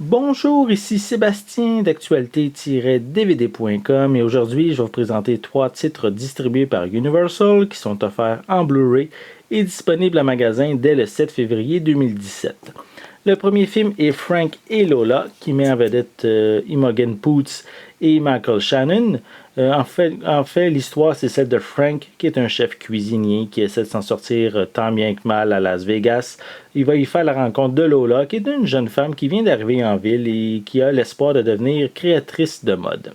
Bonjour, ici Sébastien d'actualité-dvd.com et aujourd'hui je vais vous présenter 3 titres distribués par Universal qui sont offerts en Blu-ray et disponibles en magasin dès le 7 février 2017. Le premier film est Frank et Lola qui met en vedette Imogen Poots et Michael Shannon. En fait, l'histoire c'est celle de Frank qui est un chef cuisinier qui essaie de s'en sortir tant bien que mal à Las Vegas. Il va y faire la rencontre de Lola qui est une jeune femme qui vient d'arriver en ville et qui a l'espoir de devenir créatrice de mode.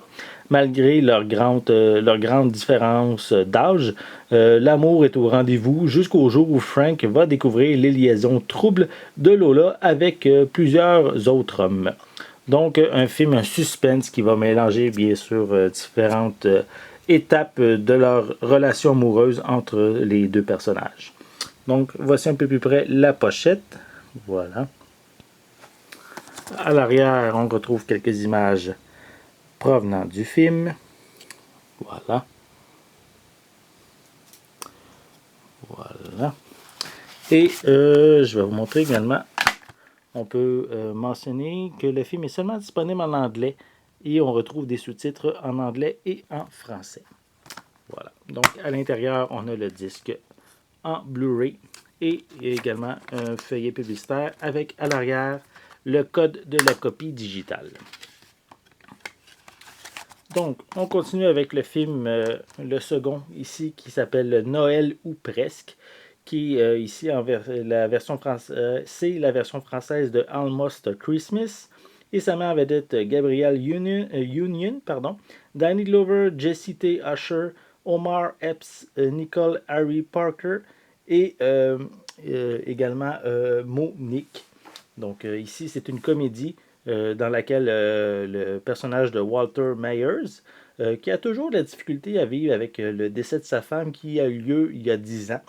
Malgré leur grande différence d'âge, l'amour est au rendez-vous jusqu'au jour où Frank va découvrir les liaisons troubles de Lola avec plusieurs autres hommes. Donc, un film, un suspense qui va mélanger, bien sûr, différentes étapes de leur relation amoureuse entre les deux personnages. Donc, voici un peu plus près la pochette. Voilà. À l'arrière, on retrouve quelques images provenant du film. Voilà. Voilà. Et je vais vous montrer également, on peut mentionner que le film est seulement disponible en anglais et on retrouve des sous-titres en anglais et en français. Voilà. Donc, à l'intérieur, on a le disque en Blu-ray et également un feuillet publicitaire avec à l'arrière le code de la copie digitale. Donc, on continue avec le film, le second ici, qui s'appelle Noël ou presque, qui ici, la version c'est la version française de Almost Christmas. Et ça met en vedette Gabrielle Union, Danny Glover, Jesse T. Usher, Omar Epps, Nicole Harry Parker et également Monique. Donc ici, c'est une comédie dans laquelle le personnage de Walter Myers, qui a toujours de la difficulté à vivre avec le décès de sa femme qui a eu lieu il y a 10 ans.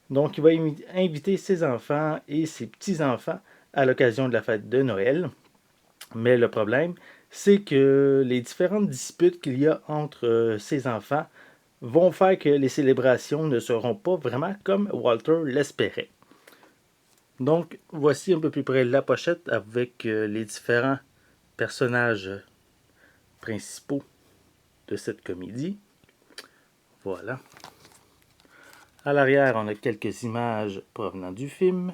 Donc, il va inviter ses enfants et ses petits-enfants à l'occasion de la fête de Noël. Mais le problème, c'est que les différentes disputes qu'il y a entre ses enfants vont faire que les célébrations ne seront pas vraiment comme Walter l'espérait. Donc, voici un peu plus près la pochette avec les différents personnages principaux de cette comédie. Voilà. À l'arrière, on a quelques images provenant du film.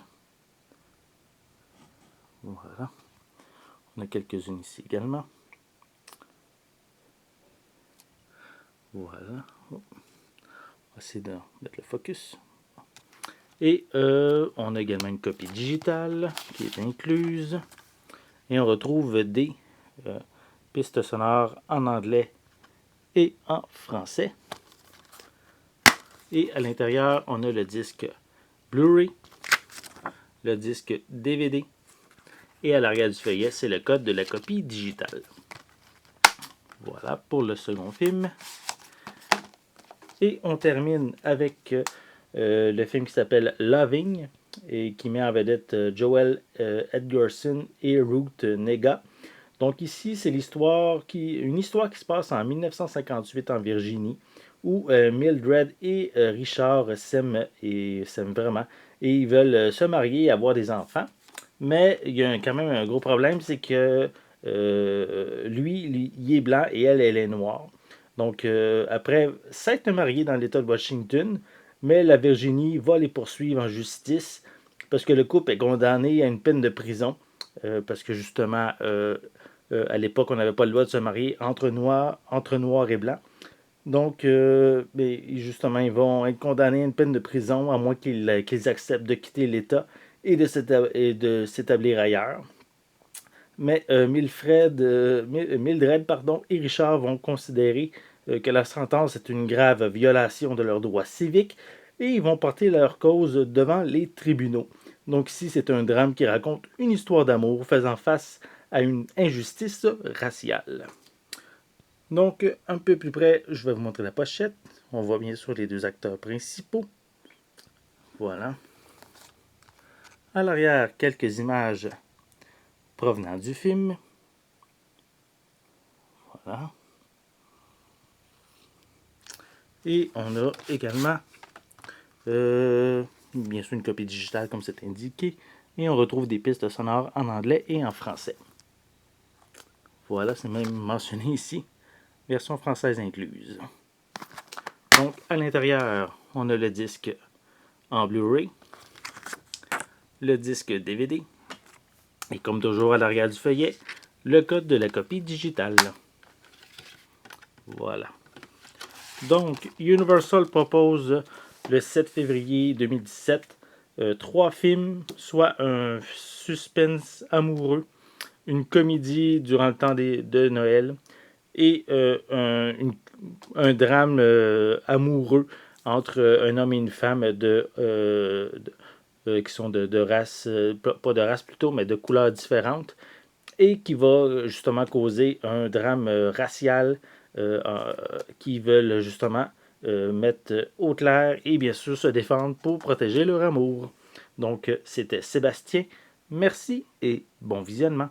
Voilà. On a quelques-unes ici également. Voilà. On va essayer de mettre le focus. Et on a également une copie digitale qui est incluse. Et on retrouve des pistes sonores en anglais et en français. Et à l'intérieur, on a le disque Blu-ray, le disque DVD. Et à l'arrière du feuillet, c'est le code de la copie digitale. Voilà pour le second film. Et on termine avec le film qui s'appelle Loving et qui met en vedette Joel Edgerton et Ruth Negga. Donc ici, c'est une histoire qui se passe en 1958 en Virginie où Mildred et Richard s'aiment vraiment et ils veulent se marier et avoir des enfants. Mais il y a quand même un gros problème, c'est que lui, il est blanc et elle est noire. Donc, après s'être mariés dans l'État de Washington, mais la Virginie va les poursuivre en justice parce que le couple est condamné à une peine de prison. Parce que justement, à l'époque, on n'avait pas le droit de se marier entre noirs et blancs. Donc, justement, ils vont être condamnés à une peine de prison, à moins qu'ils acceptent de quitter l'État et de s'établir ailleurs. Mais Mildred et Richard vont considérer que la sentence est une grave violation de leurs droits civiques et ils vont porter leur cause devant les tribunaux. Donc ici, c'est un drame qui raconte une histoire d'amour faisant face à une injustice raciale. Donc, un peu plus près, je vais vous montrer la pochette. On voit bien sûr les deux acteurs principaux. Voilà. À l'arrière, quelques images provenant du film. Voilà. Et on a également, bien sûr, une copie digitale comme c'est indiqué. Et on retrouve des pistes sonores en anglais et en français. Voilà, c'est même mentionné ici. Version française incluse. Donc, à l'intérieur, on a le disque en Blu-ray, le disque DVD, et comme toujours à l'arrière du feuillet, le code de la copie digitale. Voilà. Donc, Universal propose le 7 février 2017 3 films, soit un suspense amoureux, une comédie durant le temps de Noël et un drame amoureux entre un homme et une femme qui sont de race, pas de race plutôt, mais de couleurs différentes, et qui va justement causer un drame racial qui veulent justement mettre au clair et bien sûr se défendre pour protéger leur amour. Donc c'était Sébastien, merci et bon visionnement.